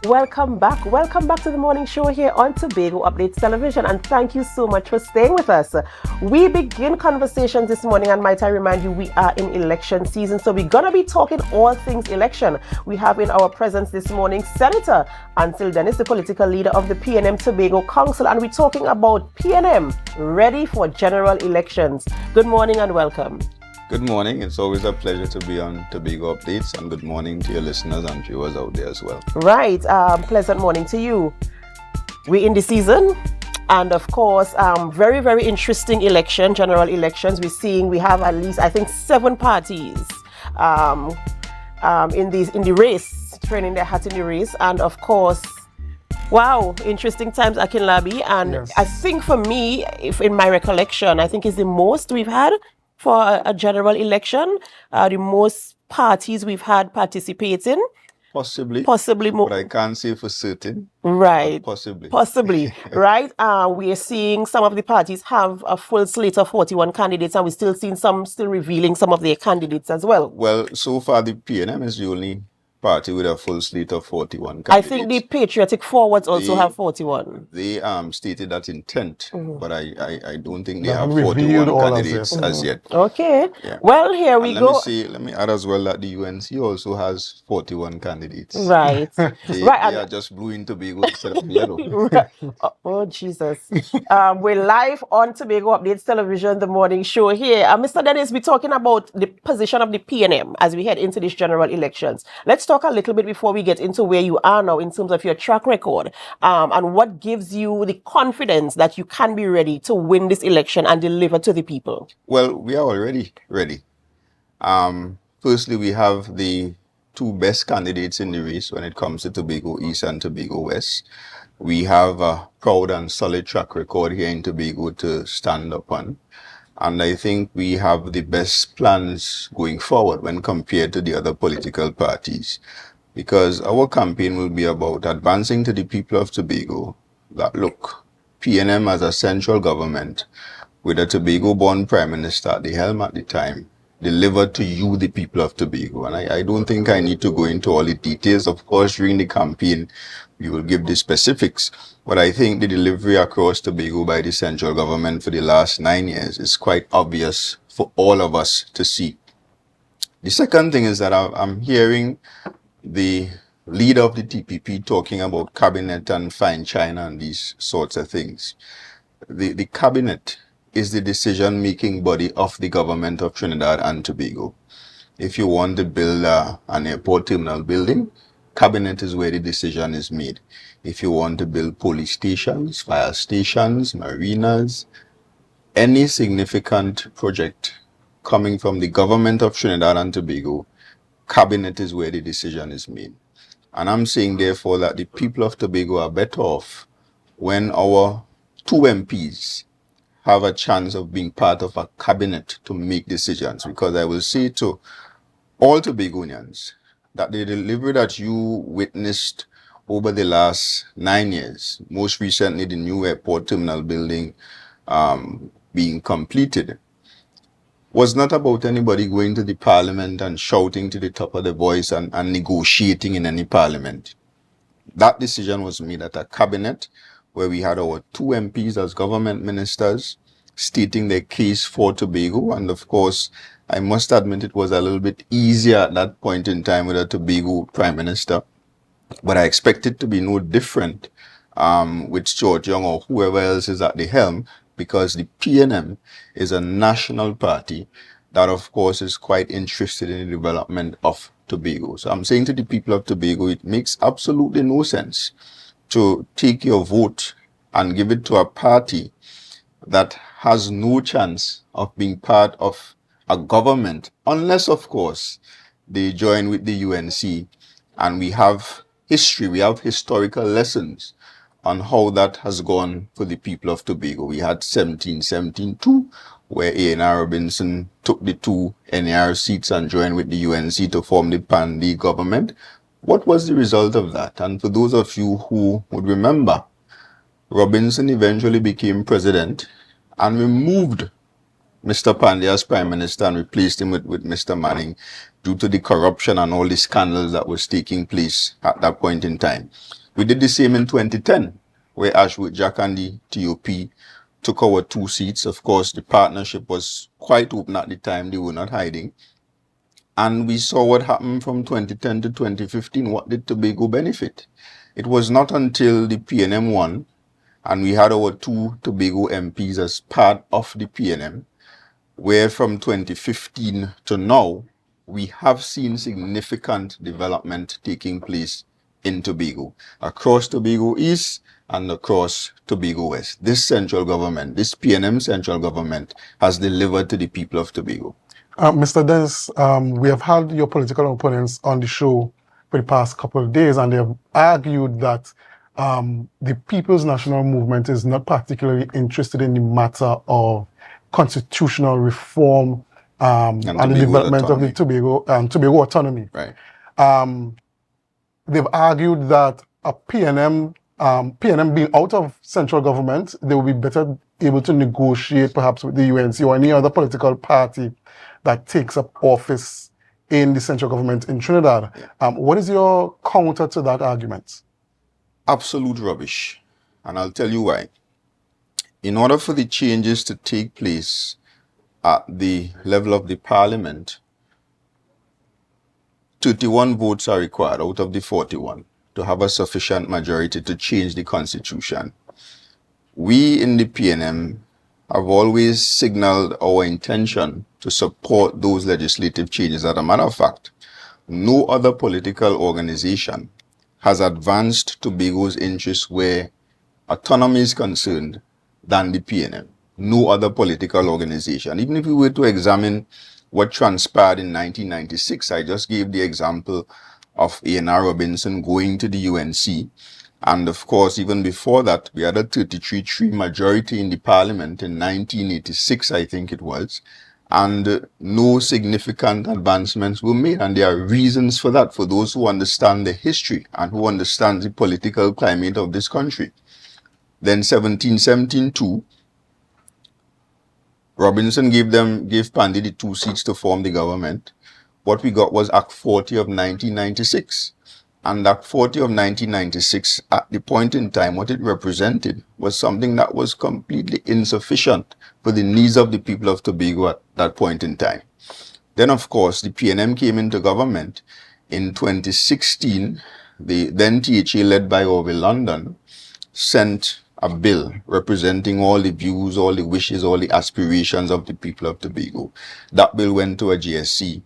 Welcome back. Welcome back to the morning show here on Tobago Updates Television, and thank you so much for staying with us. We begin conversations this morning, and might I remind you, we are in election season, so we're gonna be talking all things election. We have in our presence this morning Senator Ansel Dennis, the political leader of the PNM Tobago Council, and we're talking about PNM ready for general elections. Good morning and welcome. Good morning. It's always a pleasure to be on Tobago Updates, and good morning to your listeners and viewers out there as well. Right. Pleasant morning to you. We're in the season, and of course, very, very interesting election, general elections. We have at least, I think, 7 parties in the race, training their hat in the race, and of course, wow, interesting times, Akinlabi. And yes. I think for me, if in my recollection, I think it's the most we've had for a general election, the most parties we've had participating. Possibly more. But I can't say for certain. Right. Possibly. Right. We are seeing some of the parties have a full slate of 41 candidates, and we're still seeing some still revealing some of their candidates as well. Well, so far the PNM is the only party with a full slate of 41 candidates. I think the Patriotic Forwards also have 41. They stated that intent, but I don't think they have 41 candidates as yet. Okay. Yeah. Well, here we go. Let me add as well that the UNC also has 41 candidates. Right. They are just blue in Tobago instead of yellow. Right. Oh, Jesus. We're live on Tobago Updates Television, the morning show here. Mr. Dennis, we're talking about the position of the PNM as we head into these general elections. Let's talk a little bit before we get into where you are now in terms of your track record, and what gives you the confidence that you can be ready to win this election and deliver to the people. Well, we are already ready. Firstly, we have the 2 best candidates in the race when it comes to Tobago East and Tobago West. We have a proud and solid track record here in Tobago to stand upon. And I think we have the best plans going forward when compared to the other political parties. Because our campaign will be about advancing to the people of Tobago that, look, PNM as a central government with a Tobago-born Prime Minister at the helm at the time, delivered to you, the people of Tobago. And I don't think I need to go into all the details. Of course, during the campaign, we will give the specifics. But I think the delivery across Tobago by the central government for the last 9 years is quite obvious for all of us to see. The second thing is that I'm hearing the leader of the TPP talking about cabinet and fine China and these sorts of things. The cabinet is the decision-making body of the government of Trinidad and Tobago. If you want to build an airport terminal building, cabinet is where the decision is made. If you want to build police stations, fire stations, marinas, any significant project coming from the government of Trinidad and Tobago, cabinet is where the decision is made. And I'm saying, therefore, that the people of Tobago are better off when our 2 MPs have a chance of being part of a cabinet to make decisions. Because I will say to all Tobagonians that the delivery that you witnessed over the last 9 years, most recently the new airport terminal building being completed, was not about anybody going to the parliament and shouting to the top of the voice and negotiating in any parliament. That decision was made at a cabinet where we had our 2 MPs as government ministers stating their case for Tobago. And of course, I must admit it was a little bit easier at that point in time with a Tobago Prime Minister. But I expect it to be no different with George Young or whoever else is at the helm, because the PNM is a national party that, of course, is quite interested in the development of Tobago. So I'm saying to the people of Tobago, it makes absolutely no sense to take your vote and give it to a party that has no chance of being part of a government, unless, of course, they join with the UNC. And we have history, we have historical lessons on how that has gone for the people of Tobago. We had 1772, where A.N.R. Robinson took the 2 NAR seats and joined with the UNC to form the Pan-D government. What was the result of that? And for those of you who would remember, Robinson eventually became president and removed Mr. Pandey as Prime Minister and replaced him with Mr. Manning due to the corruption and all the scandals that was taking place at that point in time. We did the same in 2010, where Ashwood Jack and the TOP took our 2 seats. Of course, the partnership was quite open at the time. They were not hiding. And we saw what happened from 2010 to 2015. What did Tobago benefit? It was not until the PNM won, and we had our 2 Tobago MPs as part of the PNM, where from 2015 to now, we have seen significant development taking place in Tobago, across Tobago East and across Tobago West. This central government, this PNM central government, has delivered to the people of Tobago. Mr. Dennis, we have had your political opponents on the show for the past couple of days, and they have argued that the People's National Movement is not particularly interested in the matter of constitutional reform and the development of the Tobago autonomy. Right. They've argued that a PNM being out of central government, they will be better able to negotiate perhaps with the UNC or any other political party that takes up office in the central government in Trinidad. What is your counter to that argument? Absolute rubbish. And I'll tell you why. In order for the changes to take place at the level of the parliament, 31 votes are required out of the 41 to have a sufficient majority to change the constitution. We in the PNM have always signaled our intention to support those legislative changes. As a matter of fact, no other political organization has advanced Tobago's interests where autonomy is concerned than the PNM. No other political organization. Even if we were to examine what transpired in 1996, I just gave the example of A.N.R. Robinson going to the UNC. And of course, even before that, we had a 33-3 majority in the parliament in 1986, I think it was. And no significant advancements were made. And there are reasons for that, for those who understand the history and who understand the political climate of this country. Then 1772, Robinson gave Pandey the 2 seats to form the government. What we got was Act 40 of 1996. And Act 40 of 1996, at the point in time, what it represented was something that was completely insufficient for the needs of the people of Tobago at that point in time. Then, of course, the PNM came into government. In 2016, the then THA, led by Orville London, sent a bill representing all the views, all the wishes, all the aspirations of the people of Tobago. That bill went to a GSC.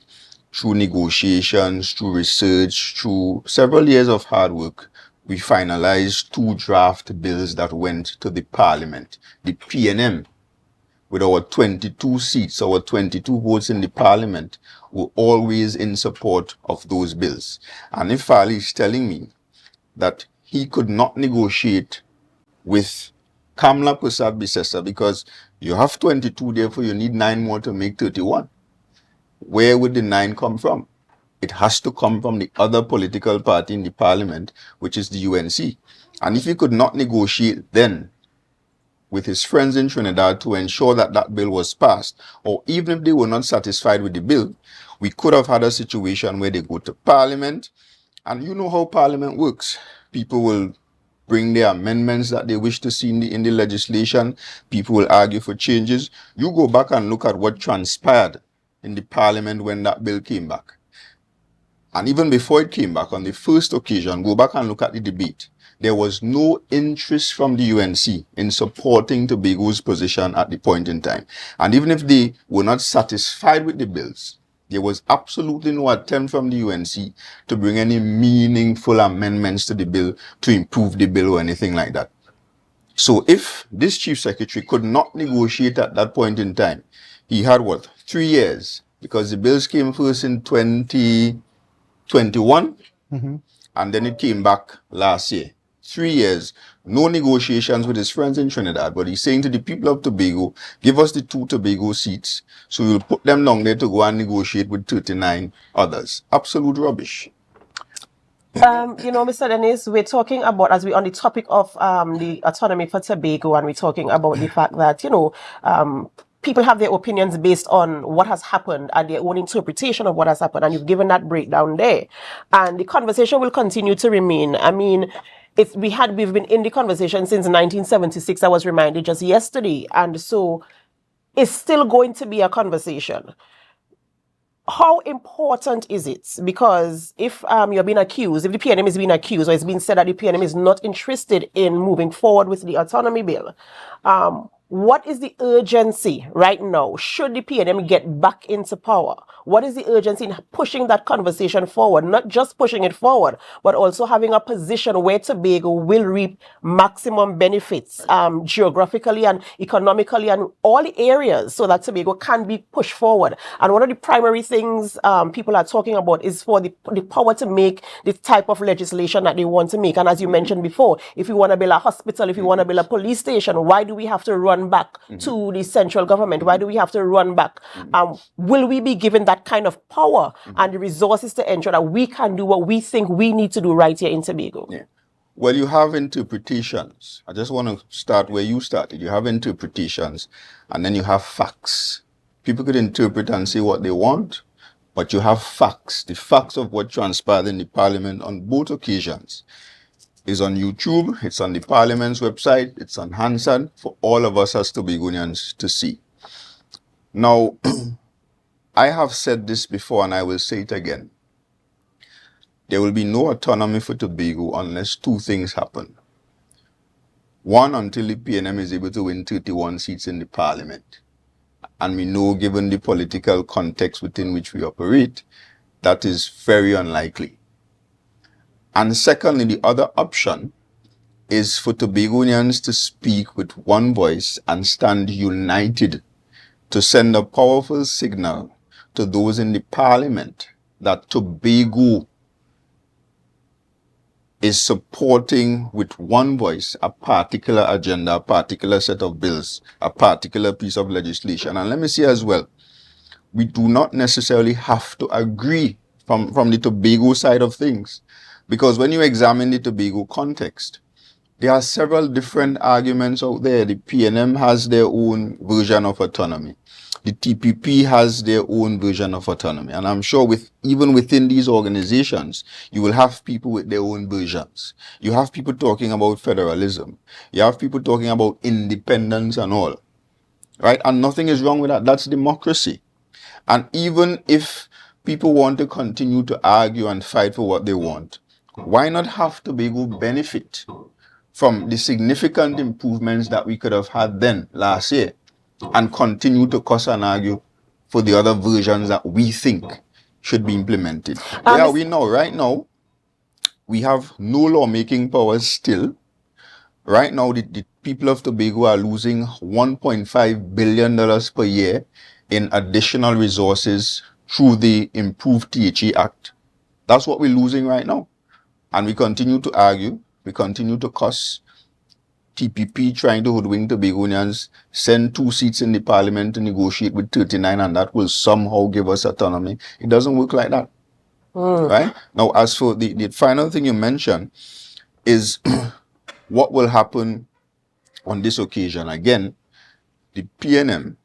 Through negotiations, through research, through several years of hard work, we finalized 2 draft bills that went to the parliament. The PNM, with our 22 seats, our 22 votes in the parliament, were always in support of those bills. And if Ali is telling me that he could not negotiate with Kamla Prasad Bisesa because you have 22, therefore you need 9 more to make 31. Where would the 9 come from? It has to come from the other political party in the parliament, which is the UNC. And if he could not negotiate then with his friends in Trinidad to ensure that that bill was passed, or even if they were not satisfied with the bill, we could have had a situation where they go to parliament, and you know how parliament works. People will bring their amendments that they wish to see in the legislation. People will argue for changes. You go back and look at what transpired in the parliament when that bill came back. And even before it came back, on the first occasion, go back and look at the debate. There was no interest from the UNC in supporting Tobago's position at the point in time. And even if they were not satisfied with the bills, there was absolutely no attempt from the UNC to bring any meaningful amendments to the bill to improve the bill or anything like that. So if this chief secretary could not negotiate at that point in time, he had what? 3 years, because the bills came first in 2021, and then it came back last year. 3 years, no negotiations with his friends in Trinidad, but he's saying to the people of Tobago, give us the 2 Tobago seats, so we'll put them down there to go and negotiate with 39 others. Absolute rubbish. Mr. Dennis, we're talking about, as we're on the topic of the autonomy for Tobago, and we're talking about the fact that, people have their opinions based on what has happened and their own interpretation of what has happened. And you've given that breakdown there. And the conversation will continue to remain. I mean, we've been in the conversation since 1976. I was reminded just yesterday. And so it's still going to be a conversation. How important is it? Because if you're being accused, if the PNM is being accused, or it's been said that the PNM is not interested in moving forward with the autonomy bill, what is the urgency right now? Should the PNM get back into power? What is the urgency in pushing that conversation forward? Not just pushing it forward, but also having a position where Tobago will reap maximum benefits geographically and economically and all the areas so that Tobago can be pushed forward. And one of the primary things people are talking about is for the power to make the type of legislation that they want to make. And as you mentioned before, if you want to build a hospital, if you want to build a police station, why do we have to run back to the central government? Why do we have to run back? Will we be given that kind of power and the resources to ensure that we can do what we think we need to do right here in Tobago? Yeah. Well, you have interpretations. I just want to start where you started. You have interpretations and then you have facts. People could interpret and say what they want, but you have facts. The facts of what transpired in the parliament on both occasions is on YouTube, it's on the Parliament's website, it's on Hansard for all of us as Tobagonians to see. Now, I have said this before and I will say it again. There will be no autonomy for Tobago unless two things happen. One, until the PNM is able to win 31 seats in the Parliament. And we know, given the political context within which we operate, that is very unlikely. And secondly, the other option is for Tobagonians to speak with one voice and stand united to send a powerful signal to those in the Parliament that Tobago is supporting with one voice a particular agenda, a particular set of bills, a particular piece of legislation. And let me say as well, we do not necessarily have to agree from the Tobago side of things. Because when you examine the Tobago context, there are several different arguments out there. The PNM has their own version of autonomy. The TPP has their own version of autonomy. And I'm sure even within these organizations, you will have people with their own versions. You have people talking about federalism. You have people talking about independence and all. Right? And nothing is wrong with that. That's democracy. And even if people want to continue to argue and fight for what they want, why not have Tobago benefit from the significant improvements that we could have had then last year and continue to cuss and argue for the other versions that we think should be implemented? Where are we now? Right now, we have no lawmaking powers still. Right now, the people of Tobago are losing $1.5 billion per year in additional resources through the improved THE Act. That's what we're losing right now. And we continue to argue, we continue to cuss. TPP trying to hoodwink Tobagonians, send 2 seats in the Parliament to negotiate with 39, and that will somehow give us autonomy. It doesn't work like that. Right? Now, as for the final thing you mentioned is what will happen on this occasion. Again, the PNM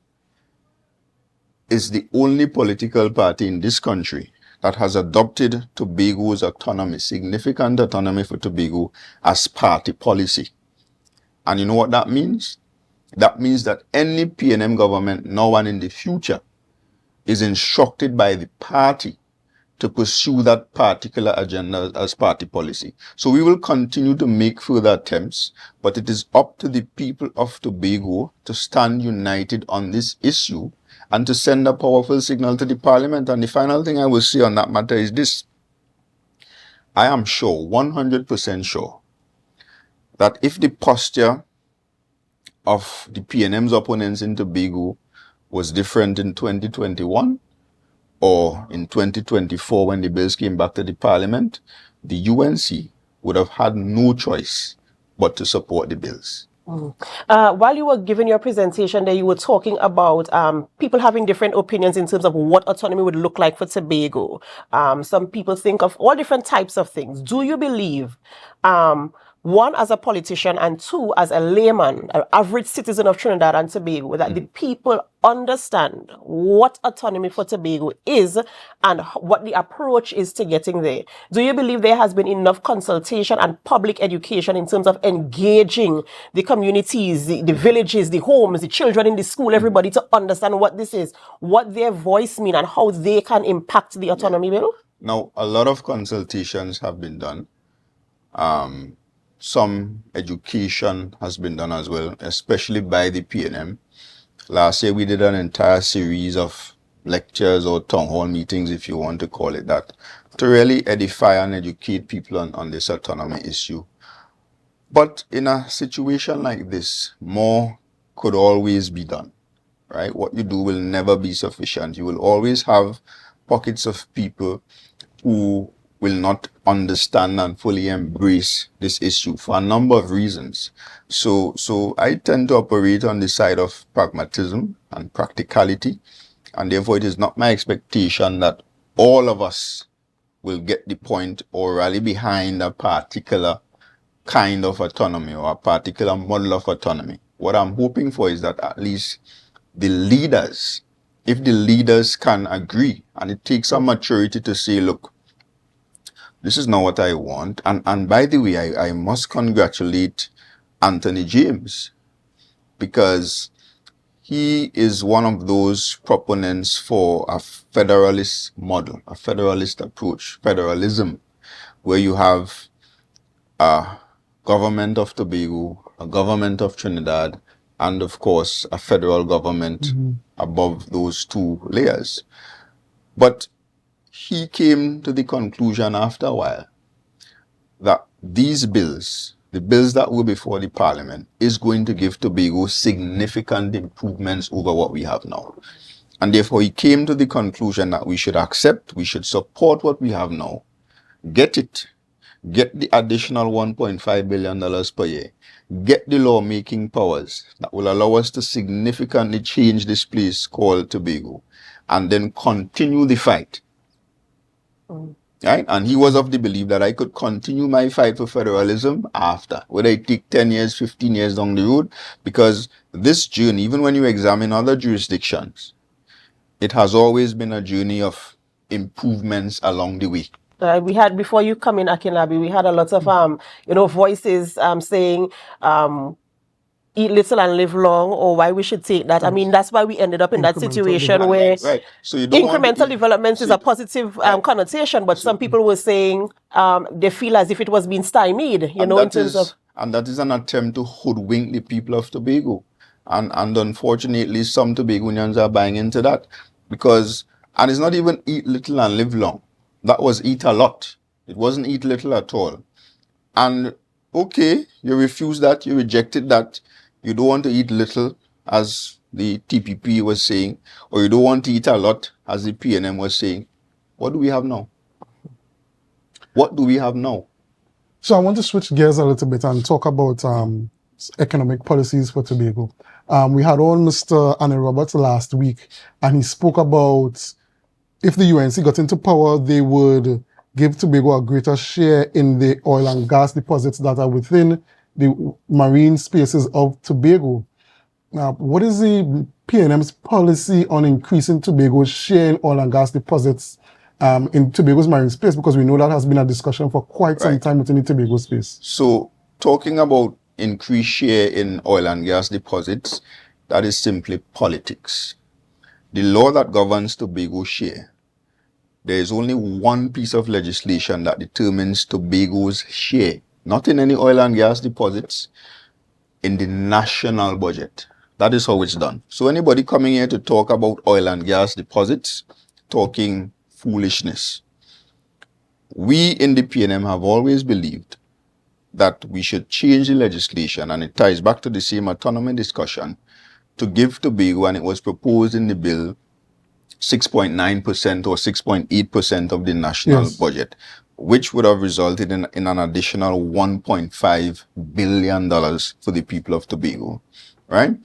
is the only political party in this country that has adopted Tobago's autonomy, significant autonomy for Tobago, as party policy. And you know what that means? That means that any PNM government now and in the future is instructed by the party to pursue that particular agenda as party policy. So we will continue to make further attempts, but it is up to the people of Tobago to stand united on this issue and to send a powerful signal to the Parliament. And the final thing I will say on that matter is this. I am sure, 100% sure, that if the posture of the PNM's opponents in Tobago was different in 2021 or in 2024 when the bills came back to the Parliament, the UNC would have had no choice but to support the bills. While you were giving your presentation there, you were talking about people having different opinions in terms of what autonomy would look like for Tobago. Some people think of all different types of things. Do you believe one, as a politician, and two, as a layman, an average citizen of Trinidad and Tobago, that the people understand what autonomy for Tobago is and what the approach is to getting there? Do you believe there has been enough consultation and public education in terms of engaging the communities, the villages, the homes, the children in the school, everybody to understand what this is, what their voice mean, and how they can impact the autonomy bill? Now, a lot of consultations have been done. Some education has been done as well, especially by the PNM. Last year, we did an entire series of lectures or town hall meetings, if you want to call it that, to really edify and educate people on this autonomy issue. But in a situation like this, more could always be done, right? What you do will never be sufficient. You will always have pockets of people who will not understand and fully embrace this issue for a number of reasons. So I tend to operate on the side of pragmatism and practicality, and therefore it is not my expectation that all of us will get the point or rally behind a particular kind of autonomy or a particular model of autonomy. What I'm hoping for is that at least the leaders, if the leaders can agree, and it takes some maturity to say, look, this is not what I want. And by the way, I must congratulate Anthony James, because he is one of those proponents for a federalist model, a federalist approach, federalism, where you have a government of Tobago, a government of Trinidad, and of course, a federal government above those two layers. But he came to the conclusion after a while that these bills, the bills that were before the parliament, is going to give Tobago significant improvements over what we have now. And therefore he came to the conclusion that we should accept, we should support what we have now, get the additional $1.5 billion per year, get the lawmaking powers that will allow us to significantly change this place called Tobago, and then continue the fight. Right? And he was of the belief that I could continue my fight for federalism after, whether it take 10 years, 15 years down the road, because this journey, even when you examine other jurisdictions, it has always been a journey of improvements along the way. We had, before you come in, Akinlabi, we had a lot of voices saying eat little and live long, or why we should take that. I mean, that's why we ended up in that situation where So you don't incremental development is a positive connotation, but some people were saying they feel as if it was being stymied, in terms of... And that is an attempt to hoodwink the people of Tobago. And unfortunately, some Tobagonians are buying into that. And it's not even eat little and live long. That was eat a lot. It wasn't eat little at all. And okay, you refuse that, you rejected that. You don't want to eat little, as the TPP was saying, or you don't want to eat a lot, as the PNM was saying. What do we have now? What do we have now? So I want to switch gears a little bit and talk about economic policies for Tobago. We had on Mr. Annie Roberts last week, and he spoke about if the UNC got into power, they would give Tobago a greater share in the oil and gas deposits that are within the marine spaces of Tobago. Now, what is the PNM's policy on increasing Tobago's share in oil and gas deposits in Tobago's marine space? Because we know that has been a discussion for quite some time within the Tobago space. So, talking about increased share in oil and gas deposits, that is simply politics. The law that governs Tobago's share, there is only one piece of legislation that determines Tobago's share, not in any oil and gas deposits, in the national budget. That is how it's done. So anybody coming here to talk about oil and gas deposits, talking foolishness. We in the PNM have always believed that we should change the legislation, and it ties back to the same autonomy discussion, to give Tobago, and it was proposed in the bill, 6.9% or 6.8% of the national budget, which would have resulted in an additional $1.5 billion for the people of Tobago, right?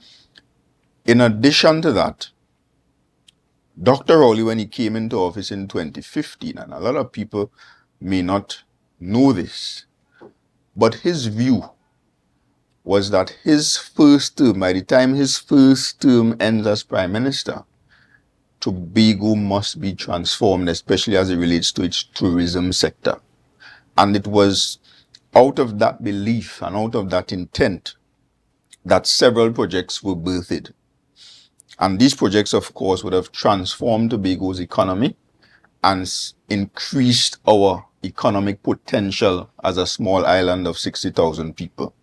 In addition to that, Dr. Rowley, when he came into office in 2015, and a lot of people may not know this, But his view was that his first term, by the time his first term ends as Prime Minister, Tobago must be transformed, especially as it relates to its tourism sector. And it was out of that belief and out of that intent that several projects were birthed. And these projects, of course, would have transformed Tobago's economy and increased our economic potential as a small island of 60,000 people.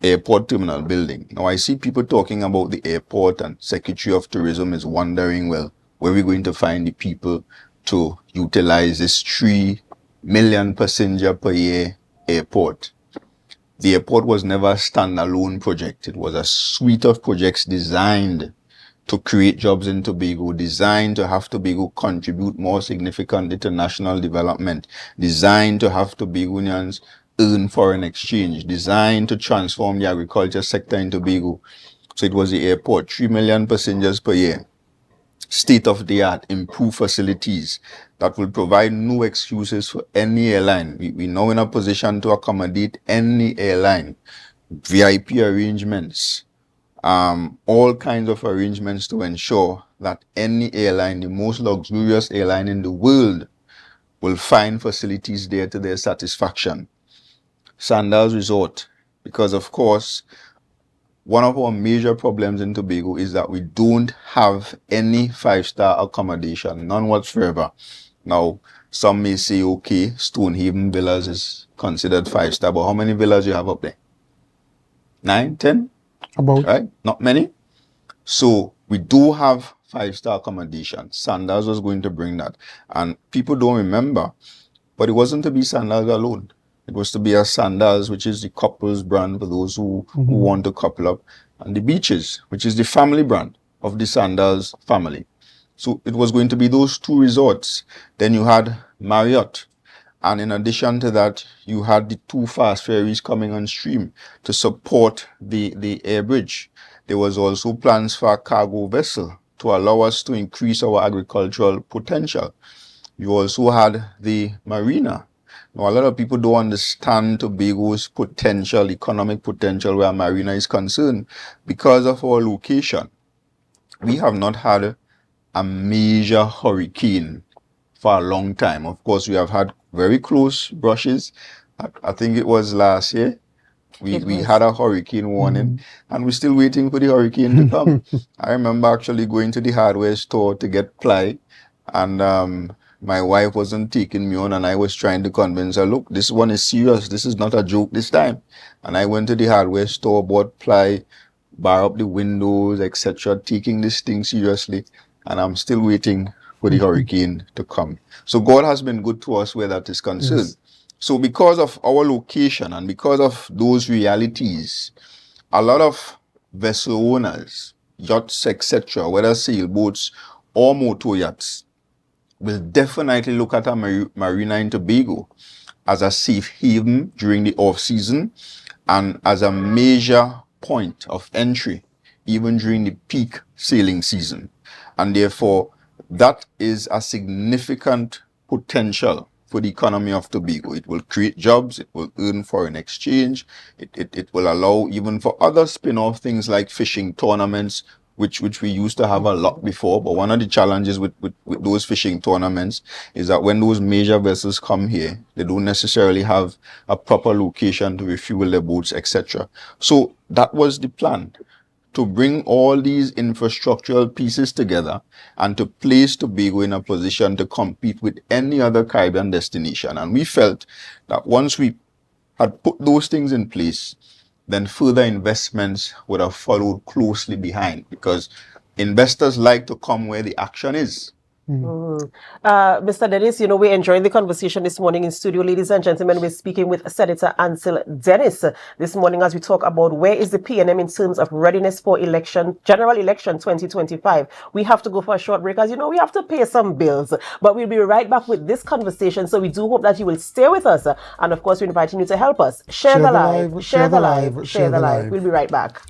Airport terminal building. Now I see people talking about the airport, and Secretary of Tourism is wondering, well, where are we going to find the people to utilize this 3 million passenger per year airport? The airport was never a standalone project. It was a suite of projects designed to create jobs in Tobago, designed to have Tobago contribute more significantly to national development, designed to have Tobagonians earn foreign exchange, designed to transform the agriculture sector in Tobago. So it was the airport, 3 million passengers per year, state-of-the-art, improved facilities that will provide no excuses for any airline. We're now in a position to accommodate any airline, VIP arrangements, all kinds of arrangements to ensure that any airline, the most luxurious airline in the world, will find facilities there to their satisfaction. Sandals Resort, because of course, one of our major problems in Tobago is that we don't have any 5-star accommodation, none whatsoever. Now, some may say, okay, Stonehaven Villas is considered 5-star, but how many villas you have up there? 9, 10? About. Right? Not many. So we do have 5-star accommodation. Sandals was going to bring that. And people don't remember, but it wasn't to be Sandals alone. It was to be a Sandals, which is the couples brand for those who want to couple up, and the Beaches, which is the family brand of the Sandals family. So it was going to be those 2 resorts. Then you had Marriott. And in addition to that, you had the 2 fast ferries coming on stream to support the air bridge. There was also plans for a cargo vessel to allow us to increase our agricultural potential. You also had the marina. Now, a lot of people don't understand Tobago's potential, economic potential where marina is concerned. Because of our location, we have not had a major hurricane for a long time. Of course, we have had very close brushes. I think it was last year. We had a hurricane warning, and we're still waiting for the hurricane to come. I remember actually going to the hardware store to get ply, and my wife wasn't taking me on, and I was trying to convince her, look, this one is serious. This is not a joke this time. And I went to the hardware store, bought ply, bar up the windows, etc., taking this thing seriously. And I'm still waiting for the hurricane to come. So God has been good to us where that is concerned. Yes. So because of our location and because of those realities, a lot of vessel owners, yachts, etc., whether sailboats or motor yachts, will definitely look at a marina in Tobago as a safe haven during the off-season and as a major point of entry, even during the peak sailing season. And therefore, that is a significant potential for the economy of Tobago. It will create jobs, it will earn foreign exchange, it will allow even for other spin-off things like fishing tournaments, which we used to have a lot before. But one of the challenges with those fishing tournaments is that when those major vessels come here, they don't necessarily have a proper location to refuel their boats, etc. So that was the plan, to bring all these infrastructural pieces together and to place Tobago in a position to compete with any other Caribbean destination. And we felt that once we had put those things in place, then further investments would have followed closely behind, because investors like to come where the action is. Mr. Dennis, we're enjoying the conversation this morning in studio. Ladies and gentlemen, we're speaking with Senator Ansel Dennis this morning as we talk about where is the PNM in terms of readiness for general election 2025. We have to go for a short break, as we have to pay some bills, but we'll be right back with this conversation. So we do hope that you will stay with us. And of course, we're inviting you to help us. Share the live, share the live, share the live. We'll be right back.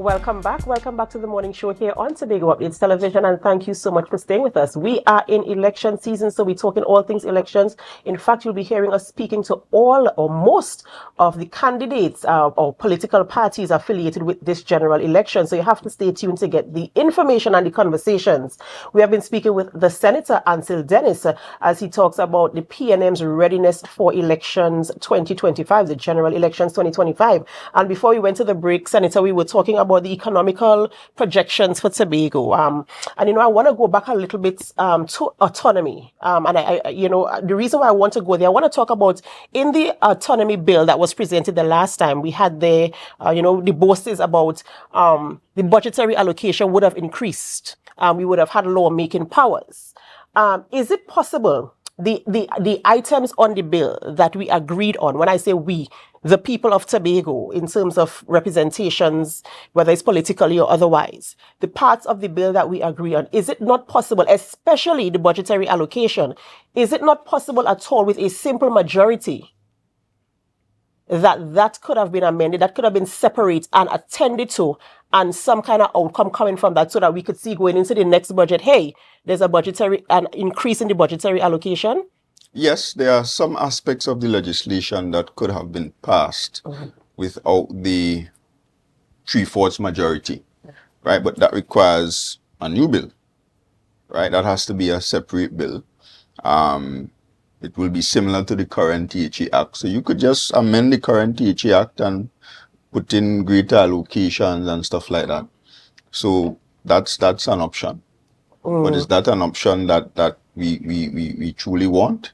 Welcome back. Welcome back to the morning show here on Tobago Updates Television, and thank you so much for staying with us. We are in election season, so we're talking all things elections. In fact, you'll be hearing us speaking to all or most of the candidates or political parties affiliated with this general election. So you have to stay tuned to get the information and the conversations. We have been speaking with the Senator Ansel Dennis as he talks about the PNM's readiness for elections 2025, the general elections 2025. And before we went to the break, Senator, we were talking about the economical projections for Tobago. And, I want to go back a little bit to autonomy. And the reason why I want to go there, I want to talk about in the autonomy bill that was presented the last time, we had the boasts about the budgetary allocation would have increased. We would have had lawmaking powers. Is it possible the items on the bill that we agreed on, when I say we, the people of Tobago, in terms of representations, whether it's politically or otherwise, the parts of the bill that we agree on, is it not possible, especially the budgetary allocation, is it not possible at all with a simple majority that could have been amended, that could have been separate and attended to, and some kind of outcome coming from that, so that we could see going into the next budget, hey, there's an increase in the budgetary allocation? Yes, there are some aspects of the legislation that could have been passed without the 3/4 majority, right? But that requires a new bill, right? That has to be a separate bill. It will be similar to the current THE Act. So you could just amend the current THE Act and put in greater allocations and stuff like that. So that's an option. But is that an option that we truly want?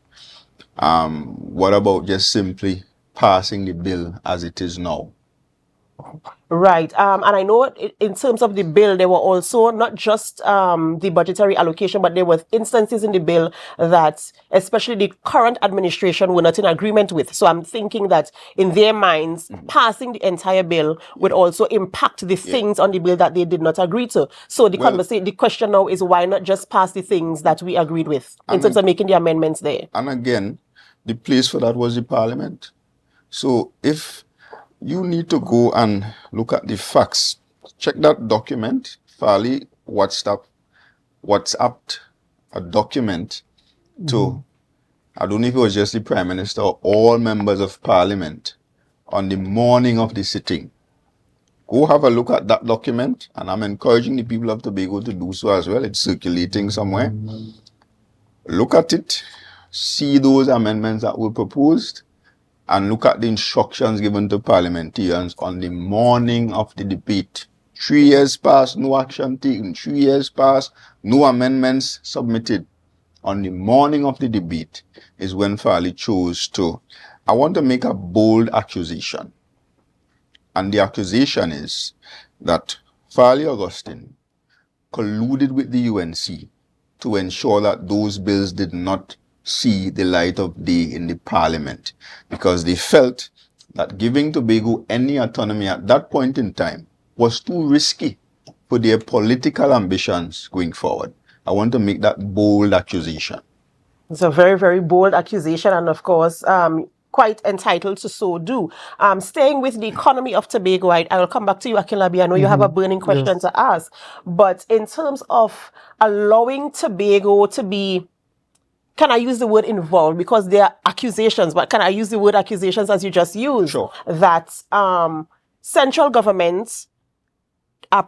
What about just simply passing the bill as it is now? Right. And I know in terms of the bill, there were also not just the budgetary allocation, but there were instances in the bill that especially the current administration were not in agreement with. So I'm thinking that in their minds, passing the entire bill would also impact the things on the bill that they did not agree to. So the question now is, why not just pass the things that we agreed with in terms of making the amendments there? And again, the place for that was the parliament. So if you need to go and look at the facts, check that document, Farley WhatsApped a document to, I don't know if it was just the Prime Minister or all members of Parliament on the morning of the sitting. Go have a look at that document, and I'm encouraging the people of Tobago to do so as well. It's circulating somewhere. Look at it, see those amendments that were proposed, and look at the instructions given to parliamentarians on the morning of the debate. 3 years passed, no action taken. 3 years passed, no amendments submitted. On the morning of the debate is when Farley chose to. I want to make a bold accusation. And the accusation is that Farley Augustine colluded with the UNC to ensure that those bills did not see the light of day in the parliament, because they felt that giving Tobago any autonomy at that point in time was too risky for their political ambitions going forward. I want to make that bold accusation. It's a very, very bold accusation, and of course, quite entitled to so do. Staying with the economy of Tobago, I will come back to you, Akinlabi. I know you have a burning question to ask, but in terms of allowing Tobago to be, can I use the word involved? Because they are accusations, but can I use the word accusations as you just used? Sure. That central government,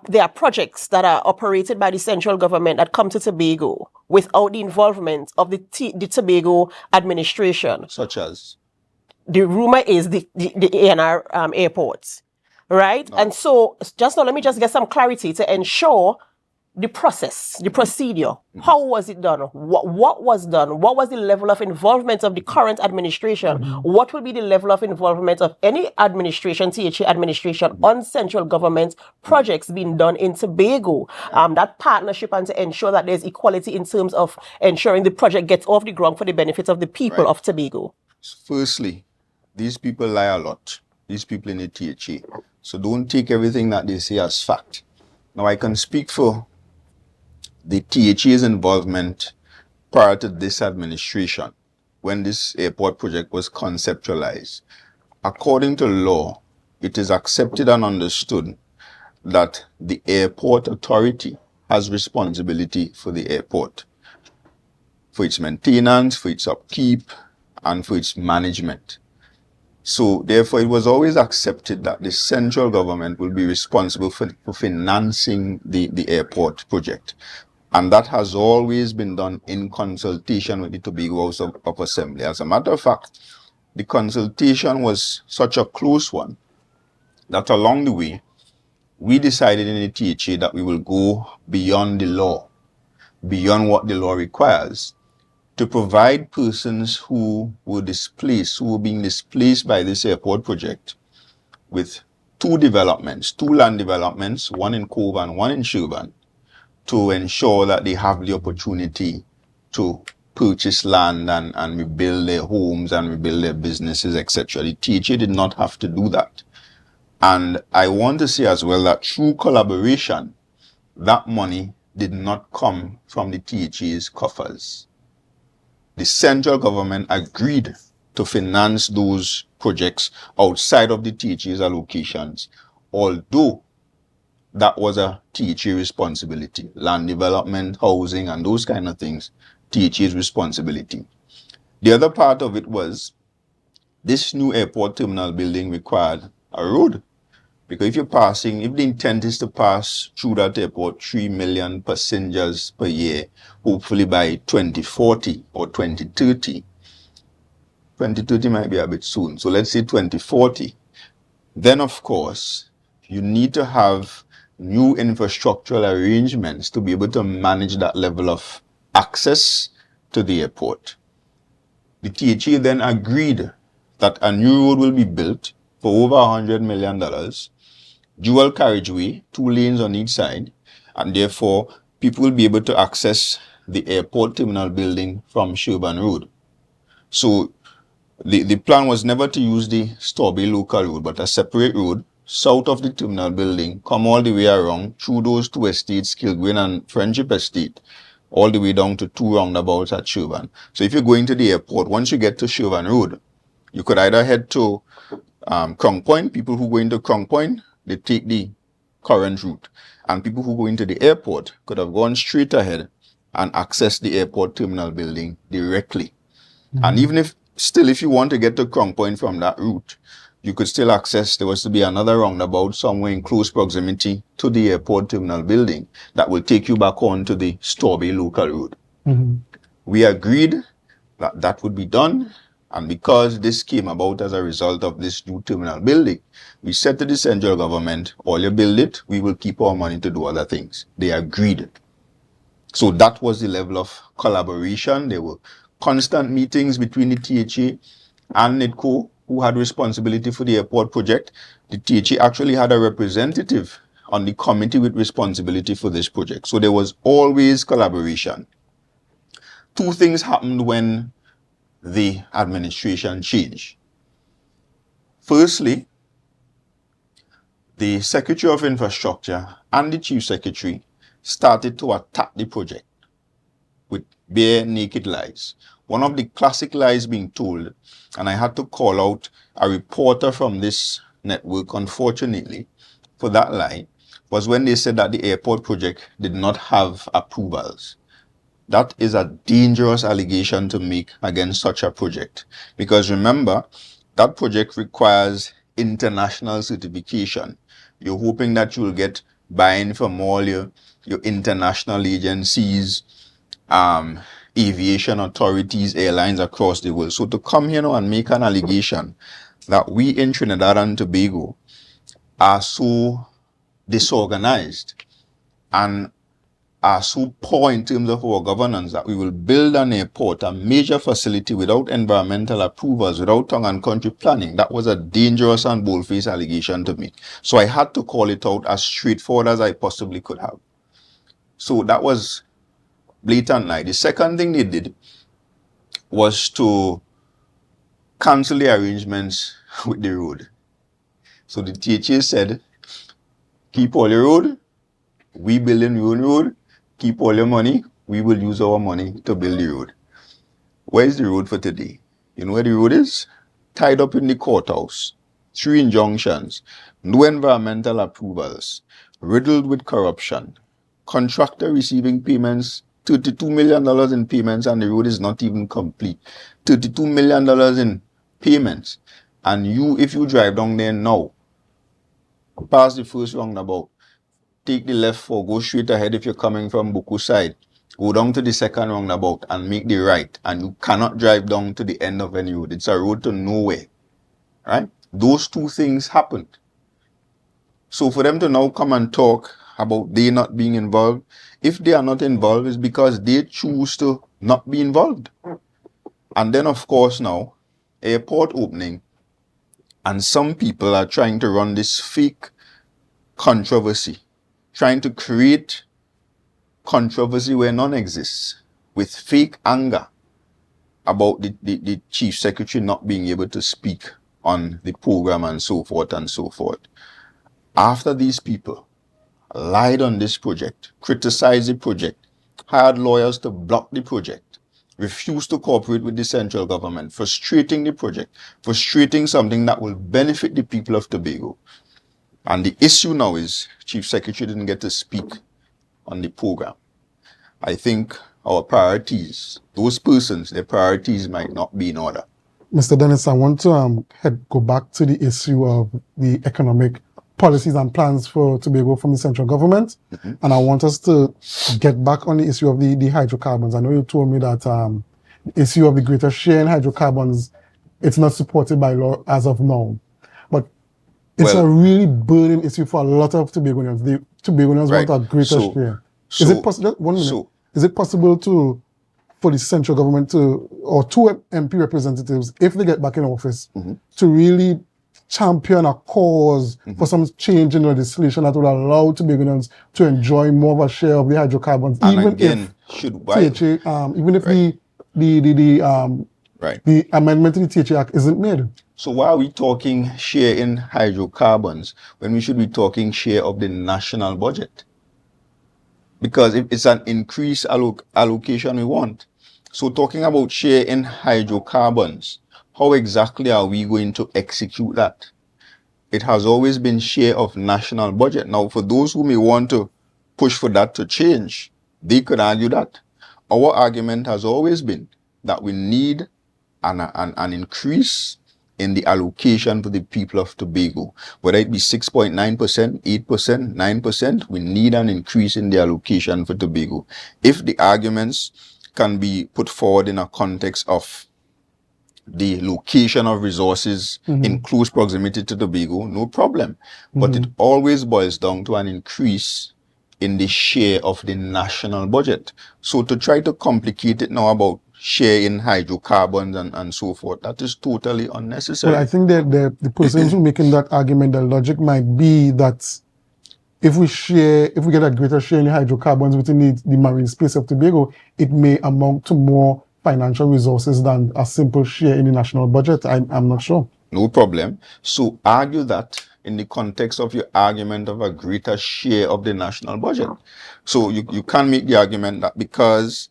there are projects that are operated by the central government that come to Tobago without the involvement of the Tobago administration. Such as? The rumor is the ANR airports, right? No. And so just now, let me just get some clarity to ensure the process, the procedure. How was it done? What was done? What was the level of involvement of the current administration? What will be the level of involvement of any administration, THA administration, on central government projects being done in Tobago? That partnership, and to ensure that there's equality in terms of ensuring the project gets off the ground for the benefit of the people of Tobago. Firstly, these people lie a lot. These people in the THA. So don't take everything that they say as fact. Now, I can speak for the THA's involvement prior to this administration, when this airport project was conceptualized. According to law, it is accepted and understood that the airport authority has responsibility for the airport, for its maintenance, for its upkeep, and for its management. So therefore, it was always accepted that the central government will be responsible for financing the airport project. And that has always been done in consultation with the Tobago House of Assembly. As a matter of fact, the consultation was such a close one that along the way, we decided in the THA that we will go beyond the law, beyond what the law requires, to provide persons who were displaced, who were being displaced by this airport project, with two land developments, one in Cove and one in Sherburne, to ensure that they have the opportunity to purchase land and rebuild their homes and rebuild their businesses, etc. The THA did not have to do that. And I want to say as well that through collaboration, that money did not come from the THA's coffers. The central government agreed to finance those projects outside of the THA's allocations, although that was a THA responsibility. Land development, housing, and those kind of things, THA's responsibility. The other part of it was this new airport terminal building required a road. Because if the intent is to pass through that airport 3 million passengers per year, hopefully by 2040 or 2030. 2030 might be a bit soon. So let's say 2040. Then, of course, you need to have new infrastructural arrangements to be able to manage that level of access to the airport. The THA then agreed that a new road will be built for over $100 million, dual carriageway, 2 lanes on each side, and therefore people will be able to access the airport terminal building from Sherburne Road. So the plan was never to use the Tobago local road, but a separate road south of the terminal building, come all the way around through those 2 estates, Kilgwin and Friendship Estate, all the way down to 2 roundabouts at Sherburne. So if you're going to the airport, once you get to Sherburne Road, you could either head to Crown Point. People who go into Crown Point, they take the current route. And people who go into the airport could have gone straight ahead and access the airport terminal building directly. Mm-hmm. And even if you want to get to Crown Point from that route, you could still access, there was to be another roundabout somewhere in close proximity to the airport terminal building that will take you back on to the Tobago local road. Mm-hmm. We agreed that that would be done. And because this came about as a result of this new terminal building, we said to the central government, all you build it, we will keep our money to do other things. They agreed. So that was the level of collaboration. There were constant meetings between the THA and NIDCO, who had responsibility for the airport project. The THA actually had a representative on the committee with responsibility for this project. So there was always collaboration. 2 things happened when the administration changed. Firstly, the Secretary of Infrastructure and the Chief Secretary started to attack the project with bare naked lies. One of the classic lies being told, and I had to call out a reporter from this network, unfortunately, for that lie, was when they said that the airport project did not have approvals. That is a dangerous allegation to make against such a project. Because remember, that project requires international certification. You're hoping that you will get buy-in from all your international agencies, aviation authorities, airlines across the world. So to come here now and make an allegation that we in Trinidad and Tobago are so disorganized and are so poor in terms of our governance that we will build an airport, a major facility, without environmental approvals, without tongue and country planning, that was a dangerous and bold-faced allegation to make. So I had to call it out as straightforward as I possibly could have. So that was blatant lie. The second thing they did was to cancel the arrangements with the road. So the THA said, keep all your road, we building your own road, keep all your money, we will use our money to build the road. Where is the road for today? You know where the road is? Tied up in the courthouse. 3 injunctions, no environmental approvals, riddled with corruption, contractor receiving payments, $32 million in payments, and the road is not even complete. $32 million in payments. And if you drive down there now, pass the first roundabout, take the left four, go straight ahead if you're coming from Buku side, go down to the second roundabout and make the right, and you cannot drive down to the end of any road. It's a road to nowhere, right? Those two things happened. So for them to now come and talk about they not being involved, if they are not involved, it's because they choose to not be involved. And then of course now, airport opening, and some people are trying to run this fake controversy, trying to create controversy where none exists, with fake anger about the chief secretary not being able to speak on the program and so forth and so forth. After these people lied on this project, criticized the project, hired lawyers to block the project, refused to cooperate with the central government, frustrating the project, frustrating something that will benefit the people of Tobago. And the issue now is Chief Secretary didn't get to speak on the program. I think our priorities, those persons, their priorities might not be in order. Mr. Dennis, I want to go back to the issue of the economic policies and plans for Tobago from the central government. And I want us to get back on the issue of the hydrocarbons. I know you told me that the issue of the greater share in hydrocarbons, it's not supported by law as of now. But it's a really burning issue for a lot of Tobagonians. The Tobagonians want a greater share. Is it possible? 1 minute. Is it possible for the central government or two MP representatives, if they get back in office, to really champion a cause for some change in legislation that would allow Tobagonians to enjoy more of a share of the hydrocarbons, And even again, if the amendment to the THA Act isn't made? So why are we talking share in hydrocarbons when we should be talking share of the national budget? Because if it's an increased allocation we want. So talking about share in hydrocarbons, how exactly are we going to execute that? It has always been share of national budget. Now, for those who may want to push for that to change, they could argue that. Our argument has always been that we need an increase in the allocation for the people of Tobago. Whether it be 6.9%, 8%, 9%, we need an increase in the allocation for Tobago. If the arguments can be put forward in a context of the location of resources in close proximity to Tobago, no problem. But it always boils down to an increase in the share of the national budget. So to try to complicate it now about share in hydrocarbons and so forth, that is totally unnecessary. Well, I think that the persons who making that argument, the logic might be that if we get a greater share in the hydrocarbons within the marine space of Tobago, it may amount to more financial resources than a simple share in the national budget. I'm not sure. No problem. So argue that in the context of your argument of a greater share of the national budget. So you can make the argument that because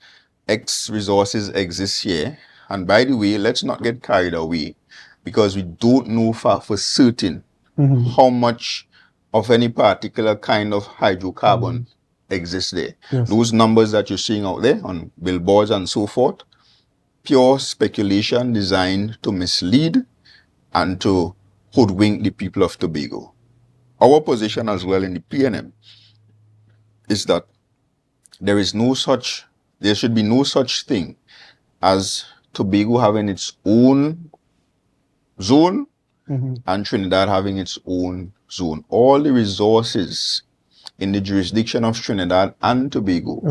X resources exist here, and by the way, let's not get carried away, because we don't know for certain how much of any particular kind of hydrocarbon exists there. Yes. Those numbers that you're seeing out there on billboards and so forth, pure speculation designed to mislead and to hoodwink the people of Tobago. Our position as well in the PNM is that there should be no such thing as Tobago having its own zone and Trinidad having its own zone. All the resources in the jurisdiction of Trinidad and Tobago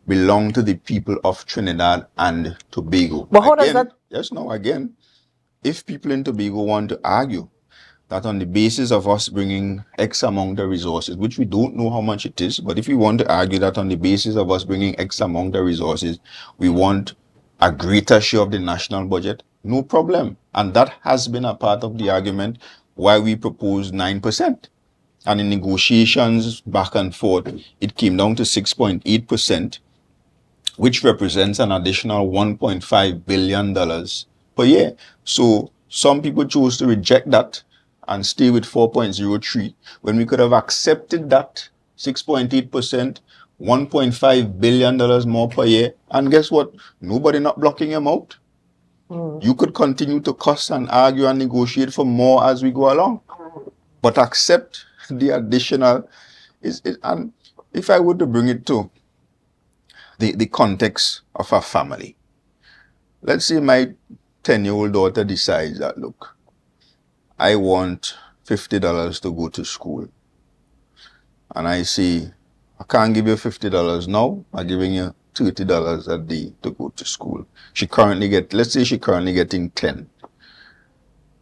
belong to the people of Trinidad and Tobago. But how does that? Yes, no, again, if people in Tobago want to argue that on the basis of us bringing X amount of resources, which we don't know how much it is, but if we want to argue that on the basis of us bringing X amount of resources, we want a greater share of the national budget, no problem. And that has been a part of the argument why we proposed 9%. And in negotiations back and forth, it came down to 6.8%, which represents an additional $1.5 billion per year. So some people chose to reject that and stay with 4.03 when we could have accepted that 6.8%, $1.5 billion more per year. And guess what? Nobody not blocking him out. You could continue to cuss and argue and negotiate for more as we go along. But accept the additional, and if I were to bring it to the context of a family, let's say my 10-year-old daughter decides that, look, I want $50 to go to school. And I say, I can't give you $50 now. I'm giving you $30 a day to go to school. Let's say she currently getting 10.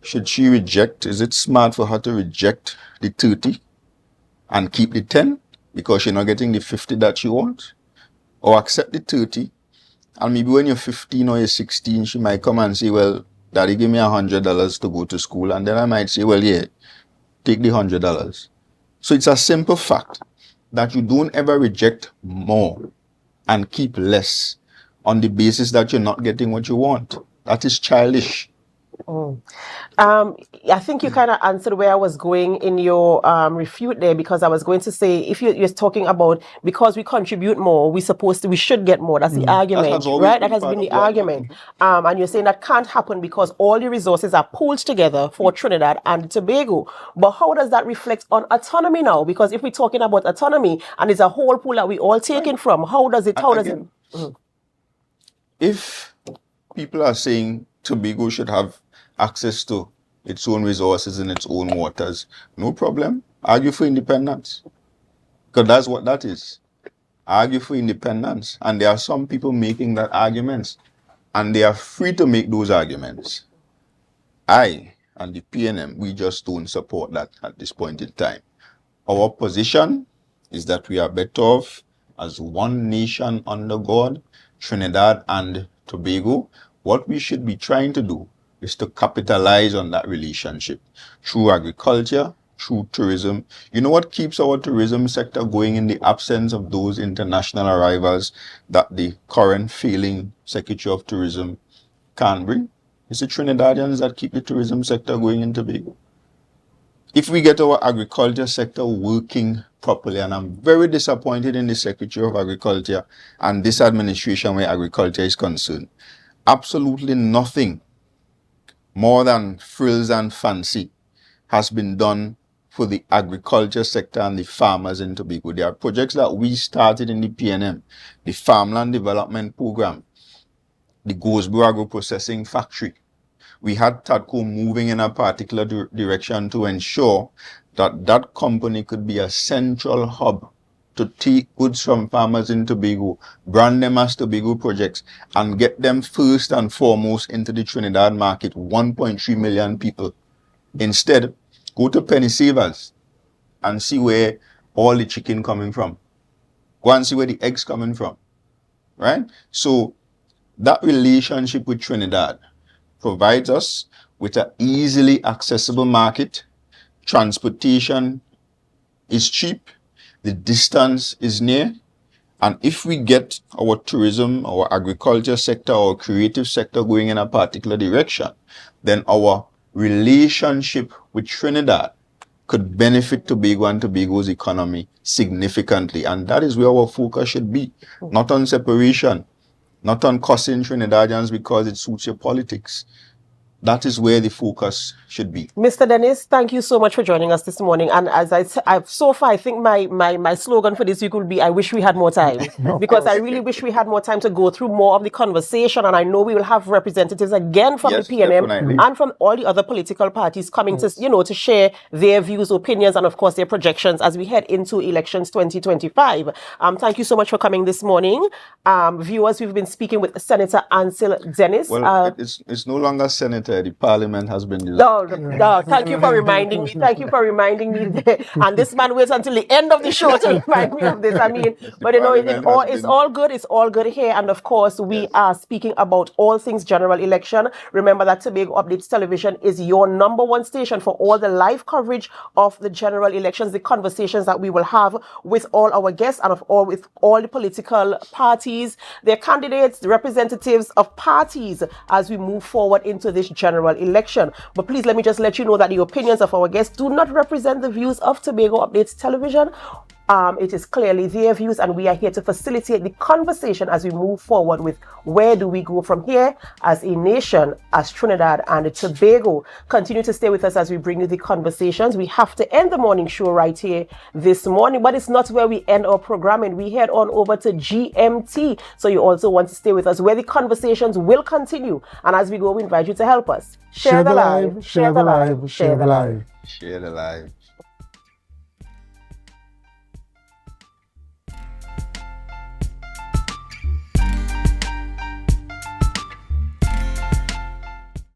Should she reject? Is it smart for her to reject the 30 and keep the 10 because she's not getting the 50 that she wants? Or accept the 30, and maybe when you're 15 or you're 16, she might come and say, well, Daddy, give me $100 to go to school. And then I might say, well, yeah, take the $100. So it's a simple fact that you don't ever reject more and keep less on the basis that you're not getting what you want. That is childish. I think you kind of answered where I was going in your refute there, because I was going to say, if you're talking about because we contribute more, we should get more. That's the argument, right? That has been the argument. And you're saying that can't happen because all the resources are pooled together for Trinidad and Tobago. But how does that reflect on autonomy now? Because if we're talking about autonomy and it's a whole pool that we all taken from, how does it? If people are saying Tobago should have access to its own resources in its own waters, no problem. Argue for independence. Because that's what that is. Argue for independence. And there are some people making that arguments. And they are free to make those arguments. I and the PNM, we just don't support that at this point in time. Our position is that we are better off as one nation under God, Trinidad and Tobago. What we should be trying to do is to capitalize on that relationship through agriculture, through tourism. You know what keeps our tourism sector going in the absence of those international arrivals that the current failing Secretary of Tourism can bring? It's the Trinidadians that keep the tourism sector going in Tobago. If we get our agriculture sector working properly, and I'm very disappointed in the Secretary of Agriculture and this administration where agriculture is concerned, absolutely nothing more than frills and fancy has been done for the agriculture sector and the farmers in Tobago. There are projects that we started in the PNM, the Farmland Development Program, the Gosbro Agro Processing Factory. We had TADCO moving in a particular direction to ensure that that company could be a central hub to take goods from farmers in Tobago, brand them as Tobago projects, and get them first and foremost into the Trinidad market, 1.3 million people. Instead, go to Penny Savers and see where all the chicken coming from. Go and see where the eggs coming from, right? So that relationship with Trinidad provides us with an easily accessible market. Transportation is cheap. The distance is near. And if we get our tourism, our agriculture sector, our creative sector going in a particular direction, then our relationship with Trinidad could benefit Tobago and Tobago's economy significantly. And that is where our focus should be. Not on separation, not on cussing Trinidadians because it suits your politics. That is where the focus should be. Mr. Dennis, thank you so much for joining us this morning. And as so far, I think my slogan for this week will be, I wish we had more time. Because I really wish we had more time to go through more of the conversation. And I know we will have representatives again from the PNM definitely. And from all the other political parties coming to, to share their views, opinions, and of course their projections as we head into elections 2025. Thank you so much for coming this morning. Viewers, we've been speaking with Senator Ansel Dennis. Well, it's no longer Senator. The parliament has been dissolved. No, thank you for reminding me. Thank you for reminding me. And this man waits until the end of the show to remind me of this. I mean, but it's all good. It's all good here. And of course, we are speaking about all things general election. Remember that Tobago Updates Television is your #1 station for all the live coverage of the general elections, the conversations that we will have with all our guests and with all the political parties, their candidates, the representatives of parties as we move forward into this general election. But please let me just let you know that the opinions of our guests do not represent the views of Tobago Updates Television It is clearly their views, and we are here to facilitate the conversation as we move forward with where do we go from here as a nation, as Trinidad and Tobago. Continue to stay with us as we bring you the conversations. We have to end the morning show right here this morning, but it's not where we end our programming. We head on over to GMT, so you also want to stay with us where the conversations will continue. And as we go, we invite you to help us. Share the live, share the live, share the live. Share the live.